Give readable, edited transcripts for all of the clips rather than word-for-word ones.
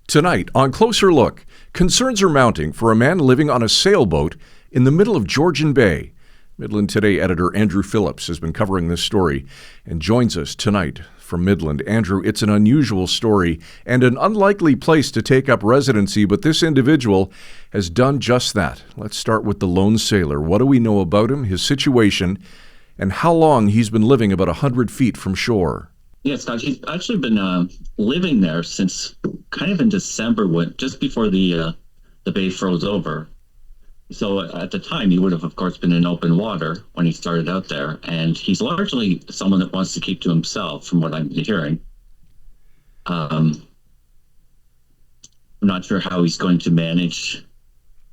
Tonight, on Closer Look, concerns are mounting for a man living on a sailboat in the middle of Georgian Bay. Midland Today editor Andrew Phillips has been covering this story and joins us tonight from Midland. Andrew, it's an unusual story and an unlikely place to take up residency, but this individual has done just that. Let's start with the lone sailor. What do we know about him, his situation, and how long he's been living about 100 feet from shore? Yeah, Scott, he's actually been living there since kind of in December, just before the bay froze over. So at the time, he would have, of course, been in open water when he started out there. And he's largely someone that wants to keep to himself, from what I'm hearing. I'm not sure how he's going to manage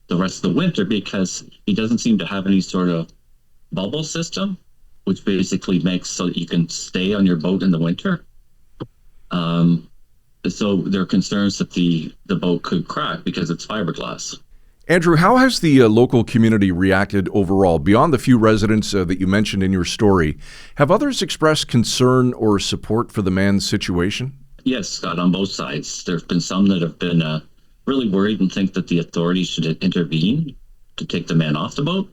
the rest of the winter because he doesn't seem to have any sort of bubble system, which basically makes so that you can stay on your boat in the winter. So there are concerns that the boat could crack because it's fiberglass. Andrew, how has the local community reacted overall? Beyond the few residents that you mentioned in your story, have others expressed concern or support for the man's situation? Yes, Scott, on both sides. There have been some that have been really worried and think that the authorities should intervene to take the man off the boat.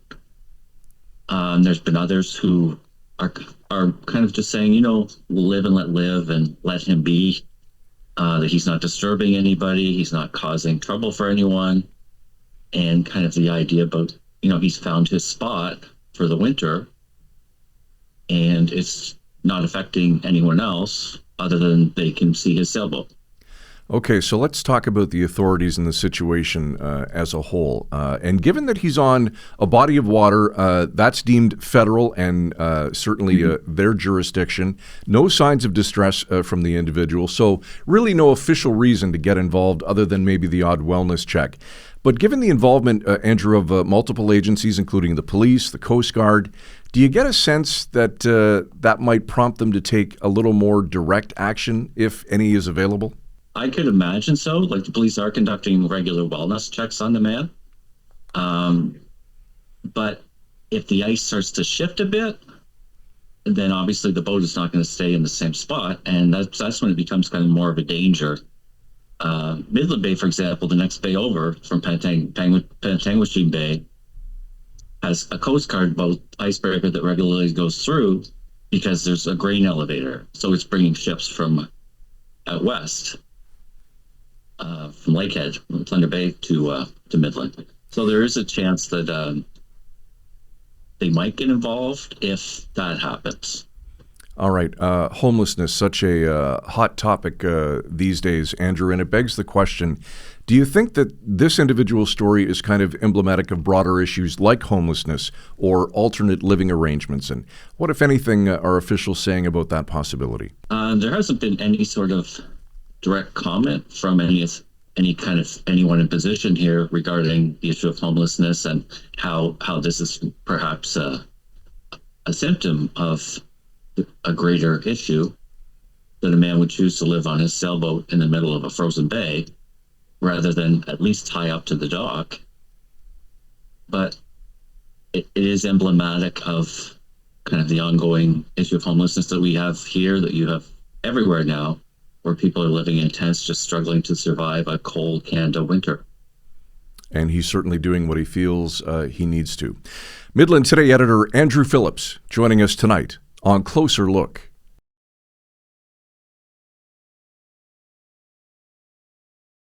There's been others who are kind of just saying, live and let live and let him be. That he's not disturbing anybody, he's not causing trouble for anyone. And kind of the idea about, he's found his spot for the winter and it's not affecting anyone else other than they can see his sailboat. Okay, so let's talk about the authorities in the situation as a whole. And given that he's on a body of water that's deemed federal and certainly their jurisdiction, no signs of distress from the individual, so really no official reason to get involved other than maybe the odd wellness check. But given the involvement, Andrew, of multiple agencies, including the police, the Coast Guard, do you get a sense that that might prompt them to take a little more direct action, if any is available? I could imagine so. Like the police are conducting regular wellness checks on the man. But if the ice starts to shift a bit, then obviously the boat is not going to stay in the same spot. And that's when it becomes kind of more of a danger. Midland Bay, for example, the next bay over from Pentanguishene Bay, has a Coast Guard boat icebreaker that regularly goes through because there's a grain elevator. So it's bringing ships from out west, from Lakehead, from Thunder Bay to Midland. So there is a chance that they might get involved if that happens. All right. Homelessness, such a hot topic these days, Andrew, and it begs the question, do you think that this individual story is kind of emblematic of broader issues like homelessness or alternate living arrangements? And what, if anything, are officials saying about that possibility? There hasn't been any sort of direct comment from anyone in position here regarding the issue of homelessness and how this is perhaps a symptom of a greater issue, that a man would choose to live on his sailboat in the middle of a frozen bay rather than at least tie up to the dock. But it is emblematic of kind of the ongoing issue of homelessness that we have here, that you have everywhere now, where people are living in tents, just struggling to survive a cold Canada winter. And he's certainly doing what he feels he needs to. Midland Today editor Andrew Phillips joining us tonight on Closer Look.